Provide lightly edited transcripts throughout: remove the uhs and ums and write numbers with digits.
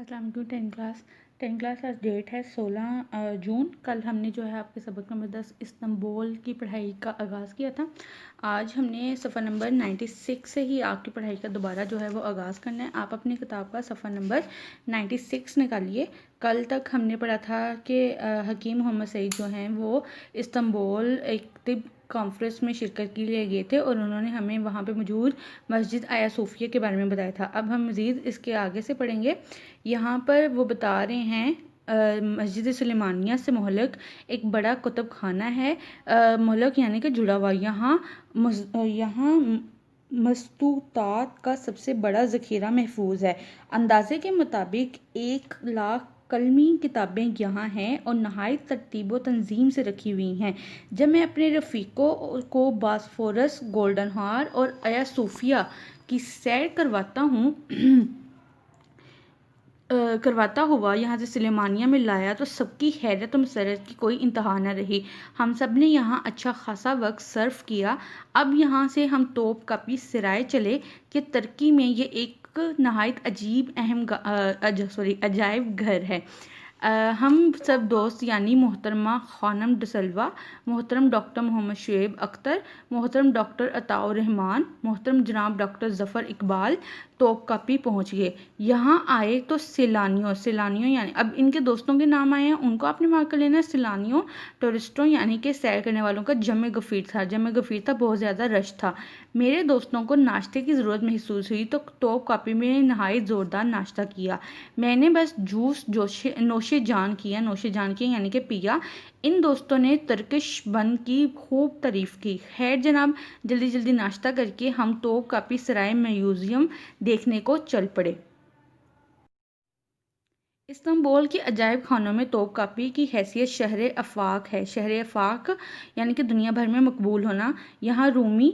السلام علیکم ten class آج ڈیٹ ہے 16 جون. کل ہم نے جو ہے آپ کے سبق نمبر 10 استنبول کی پڑھائی کا آغاز کیا تھا. آج ہم نے صفحہ نمبر 96 سے ہی آپ کی پڑھائی کا دوبارہ جو ہے وہ آغاز کرنا ہے. آپ اپنی کتاب کا صفحہ نمبر 96 نکالیے. کل تک ہم نے پڑھا تھا کہ حکیم محمد سعید جو ہیں وہ استنبول ایک طب کانفرنس میں شرکت کے لیے گئے تھے اور انہوں نے ہمیں وہاں پہ موجود مسجد آیا صوفیہ کے بارے میں بتایا تھا. اب ہم مزید اس کے آگے سے پڑھیں گے. یہاں پر وہ بتا رہے ہیں مسجد سلیمانیہ سے مہلک ایک بڑا کتب خانہ ہے. مہلک یعنی کہ جڑا ہوا. یہاں مستوطات کا سب سے بڑا ذخیرہ محفوظ ہے. اندازے کے مطابق 1,00,000 کلمی کتابیں یہاں ہیں اور نہایت ترتیب و تنظیم سے رکھی ہوئی ہیں. جب میں اپنے رفیقوں کو باسفورس، گولڈن ہار اور آیا صوفیہ کی سیر کرواتا ہوا یہاں سے سلیمانیہ میں لایا تو سب کی حیرت و مسرت کی کوئی انتہا نہ رہی. ہم سب نے یہاں اچھا خاصا وقت صرف کیا. اب یہاں سے ہم توپ کاپی سرائے چلے کہ ترکی میں یہ ایک نہایت عجائب گھر ہے. ہم سب دوست یعنی محترمہ خانم ڈسلوا، محترم ڈاکٹر محمد شعیب اختر، محترم ڈاکٹر عطاء الرحمان، محترم جناب ڈاکٹر ظفر اقبال توپ کاپی پہنچ گئے. یہاں آئے تو سیلانیوں یعنی اب ان کے دوستوں کے نام آئے ہیں ان کو آپ نے مارک کر لینا. سیلانیوں ٹورسٹوں یعنی کہ سیر کرنے والوں کا جمع گفیر تھا. بہت زیادہ رش تھا. میرے دوستوں کو ناشتے کی ضرورت محسوس ہوئی تو توپ کاپی میں نہایت زوردار ناشتہ کیا. میں نے بس جوس نوش جان کیا یعنی کہ پیا. ان دوستوں نے ترکش بن کی خوب تعریف کی. خیر جناب، جلدی ناشتہ کر کے ہم توپ کاپی سرائے میوزیم دیکھنے کو چل پڑے. استنبول کے عجائب خانوں میں توپ کاپی کی حیثیت شہر آفاق ہے. شہر آفاق یعنی کہ دنیا بھر میں مقبول ہونا. یہاں رومی،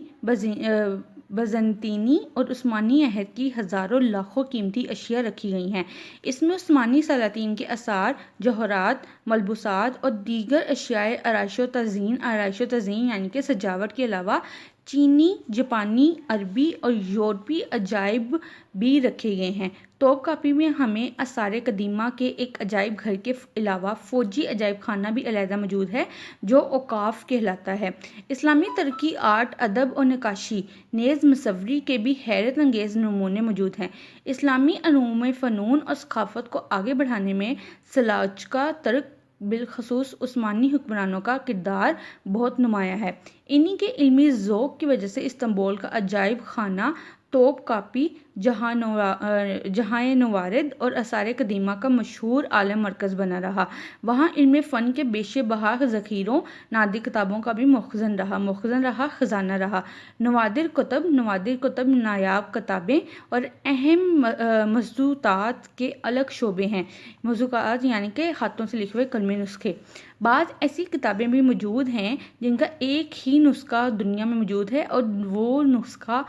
بزنطینی اور عثمانی عہد کی ہزاروں لاکھوں قیمتی اشیاء رکھی گئی ہیں. اس میں عثمانی سلاطین کے آثار، جوہرات، ملبوسات اور دیگر اشیاء آرائش و تزئین یعنی کہ سجاوٹ کے علاوہ چینی، جاپانی، عربی اور یورپی عجائب بھی رکھے گئے ہیں. توپ کاپی میں ہمیں آثار قدیمہ کے ایک عجائب گھر کے علاوہ فوجی عجائب خانہ بھی علیحدہ موجود ہے جو اوقاف کہلاتا ہے. اسلامی ترقی، آرٹ، ادب اور نقاشی نیز مصوری کے بھی حیرت انگیز نمونے موجود ہیں. اسلامی علوم فنون اور ثقافت کو آگے بڑھانے میں سلاجقہ ترک بالخصوص عثمانی حکمرانوں کا کردار بہت نمایاں ہے. انہی کے علمی ذوق کی وجہ سے استنبول کا عجائب خانہ توپ کاپی جہاں نوارد اور آثار قدیمہ کا مشہور عالم مرکز بنا رہا. وہاں علم فن کے بیش بہا ذخیروں، نادر کتابوں کا بھی مخزن رہا خزانہ رہا. نوادر کتب، نایاب کتابیں اور اہم موضوعات کے الگ شعبے ہیں. موضوعات یعنی کہ ہاتھوں سے لکھے ہوئے قلمی نسخے. بعض ایسی کتابیں بھی موجود ہیں جن کا ایک ہی نسخہ دنیا میں موجود ہے اور وہ نسخہ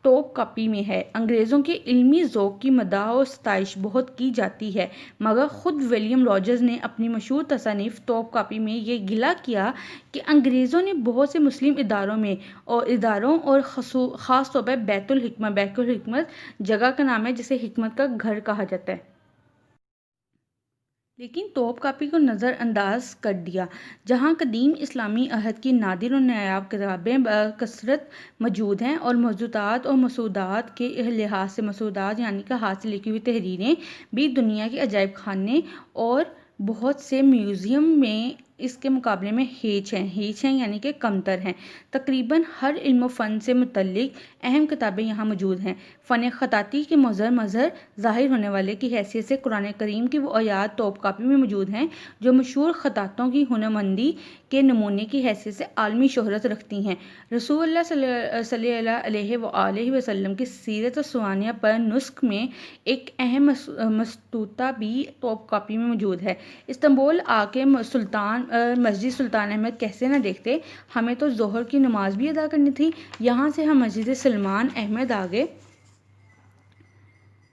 توپ کاپی میں ہے. انگریزوں کے علمی ذوق کی مداح و ستائش بہت کی جاتی ہے مگر خود ولیم راجرز نے اپنی مشہور تصنیف توپ کاپی میں یہ گلہ کیا کہ انگریزوں نے بہت سے مسلم اداروں اور خاص طور پر بیت الحکمت جگہ کا نام ہے جسے حکمت کا گھر کہا جاتا ہے، لیکن توپ کاپی کو نظر انداز کر دیا. جہاں قدیم اسلامی عہد کی نادر و نایاب کتابیں بکثرت موجود ہیں اور موضوعات اور مسودات کے لحاظ سے مسودات یعنی کہ ہاتھ سے لکھی ہوئی تحریریں بھی دنیا کے عجائب خانے اور بہت سے میوزیم میں اس کے مقابلے میں ہیچ ہیں یعنی کہ کمتر ہیں. تقریباً ہر علم و فن سے متعلق اہم کتابیں یہاں موجود ہیں. فن خطاطی کے مظہر ظاہر ہونے والے کی حیثیت سے قرآن کریم کی وہ آیات توپ کاپی میں موجود ہیں جو مشہور خطاطوں کی ہنرمندی کے نمونے کی حیثیت سے عالمی شہرت رکھتی ہیں. رسول اللہ صلی اللہ علیہ وآلہ وسلم کی سیرت سوانح پر نسخ میں ایک اہم مستوطہ بھی توپ کاپی میں موجود ہے. استنبول آ کے مسجد سلطان احمد کیسے نہ دیکھتے. ہمیں تو ظہر کی نماز بھی ادا کرنی تھی. یہاں سے ہم مسجد سلمان احمد آ گئے.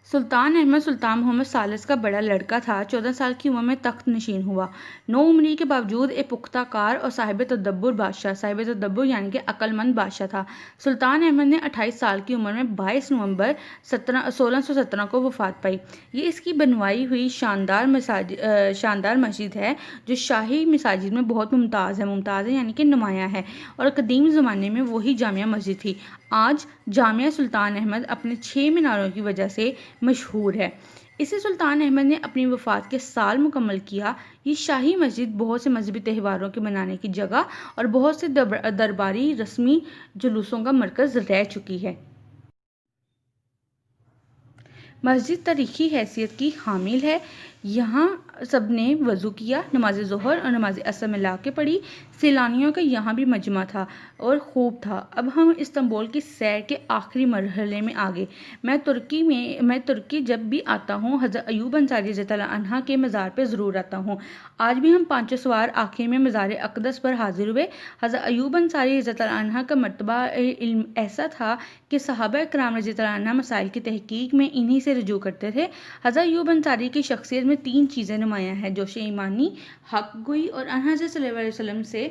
سلطان احمد سلطان محمد ثالث کا بڑا لڑکا تھا۔ 14 سال کی عمر میں تخت نشین ہوا۔ نوعمری کے باوجود ایک پختہ کار اور صاحب تدبر یعنی کہ عقل مند بادشاہ تھا۔ سلطان احمد نے 28 سال کی عمر میں 22 نومبر 1617 کو وفات پائی۔ یہ اس کی بنوائی ہوئی شاندار مسجد ہے جو شاہی مساجد میں بہت ممتاز ہے یعنی کہ نمایاں ہے، اور قدیم زمانے میں وہی جامع مسجد تھی۔ آج جامعہ سلطان احمد اپنے 6 میناروں کی وجہ سے مشہور ہے۔ اسے سلطان احمد نے اپنی وفات کے سال مکمل کیا۔ یہ شاہی مسجد بہت سے مذہبی تہواروں کے منانے کی جگہ اور بہت سے درباری رسمی جلوسوں کا مرکز رہ چکی ہے۔ مسجد تاریخی حیثیت کی حامل ہے۔ یہاں سب نے وضو کیا، نماز ظہر اور نماز عصر ملا کے پڑھی۔ سیلانیوں کا یہاں بھی مجمع تھا اور خوب تھا۔ اب ہم استنبول کی سیر کے آخری مرحلے میں آگئے۔ میں ترکی جب بھی آتا ہوں حضرت ایوب انصاری رضی اللہ عنہ کے مزار پہ ضرور آتا ہوں۔ آج بھی ہم پانچوں سوار آخر میں مزار اقدس پر حاضر ہوئے۔ حضرت ایوب انصاری رضی اللہ عنہ کا مرتبہ علم ایسا تھا کہ صحابہ کرام رضی اللہ عنہ مسائل کی تحقیق میں انہی سے رجوع کرتے تھے۔ حضرت ایوب انصاری کی شخصیت میں 3 چیزیں نمایاں ہیں: جوش ایمانی، حق گوئی اور حضرت صلی اللہ علیہ وسلم سے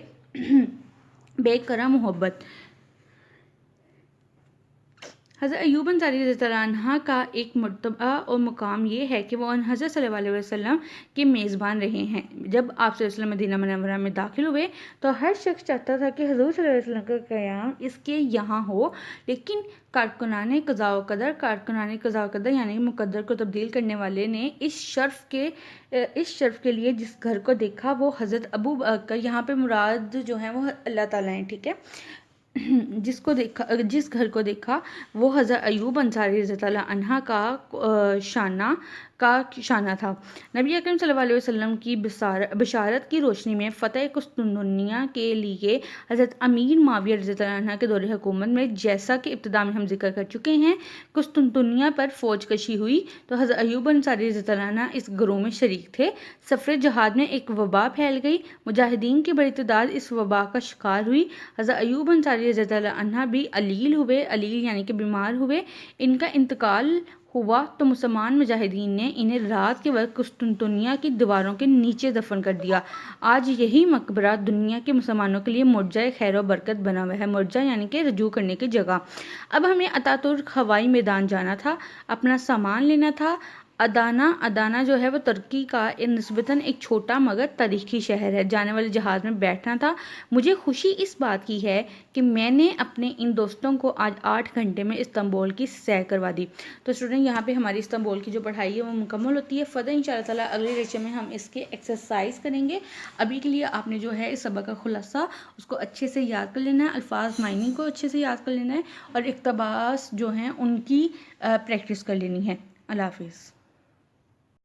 بے کرہ محبت۔ حضرت ایوب انصاری رضی اللہ عنہ کا ایک مرتبہ اور مقام یہ ہے کہ وہ حضرت صلی اللہ علیہ وسلم کے میزبان رہے ہیں۔ جب آپ صلی اللہ علیہ وسلم مدینہ منورہ میں داخل ہوئے تو ہر شخص چاہتا تھا کہ حضور صلی اللہ علیہ وسلم کا قیام اس کے یہاں ہو، لیکن کارکنان قضاء و قدر یعنی کہ مقدر کو تبدیل کرنے والے نے اس شرف کے لیے جس گھر کو دیکھا وہ حضرت ابو بکر، یہاں پہ مراد جو ہے وہ اللہ تعالیٰ ہیں، ٹھیک ہے، جس گھر کو دیکھا وہ حضرت ایوب انصاری رضی اللہ عنہ کا شانہ تھا۔ نبی اکرم صلی اللہ علیہ وسلم کی بشارت کی روشنی میں فتح قسطنطنیہ کے لیے حضرت امیر معاویہ رضی اللہ عنہ کے دور حکومت میں، جیسا کہ ابتدا میں ہم ذکر کر چکے ہیں، قسطنطنیہ پر فوج کشی ہوئی تو حضرت ایوب انصاری رضی اللہ عنہ اس گروہ میں شریک تھے۔ سفر جہاد میں ایک وبا پھیل گئی، مجاہدین کی بڑی تعداد اس وبا کا شکار ہوئی۔ حضرت ایوب انصاری رضی اللہ عنہ بھی علیل یعنی کہ بیمار ہوئے۔ ان کا انتقال ہوا تو مسلمان مجاہدین نے انہیں رات کے وقت قسطنطنیہ کی دیواروں کے نیچے دفن کر دیا۔ آج یہی مقبرہ دنیا کے مسلمانوں کے لیے مرجع خیر و برکت بنا ہوا ہے۔ مرجع یعنی کہ رجوع کرنے کی جگہ۔ اب ہمیں اتاتورک ہوائی میدان جانا تھا، اپنا سامان لینا تھا۔ ادانا جو ہے وہ ترکی کا نسبتاً ایک چھوٹا مگر تاریخی شہر ہے۔ جانے والے جہاز میں بیٹھنا تھا۔ مجھے خوشی اس بات کی ہے کہ میں نے اپنے ان دوستوں کو آج 8 گھنٹے میں استنبول کی سیر کروا دی۔ تو اسٹوڈنٹ، یہاں پہ ہماری استنبول کی جو پڑھائی ہے وہ مکمل ہوتی ہے۔ فردر انشاءاللہ تعالیٰ اگلے لیکچر میں ہم اس کے ایکسرسائز کریں گے۔ ابھی کے لیے آپ نے جو ہے اس سبق کا خلاصہ اس کو اچھے سے یاد کر لینا ہے، الفاظ معنی کو اچھے سے یاد کر لینا ہے، اور اقتباس جو ہیں ان کی پریکٹس کر لینی ہے۔ اللہ حافظ۔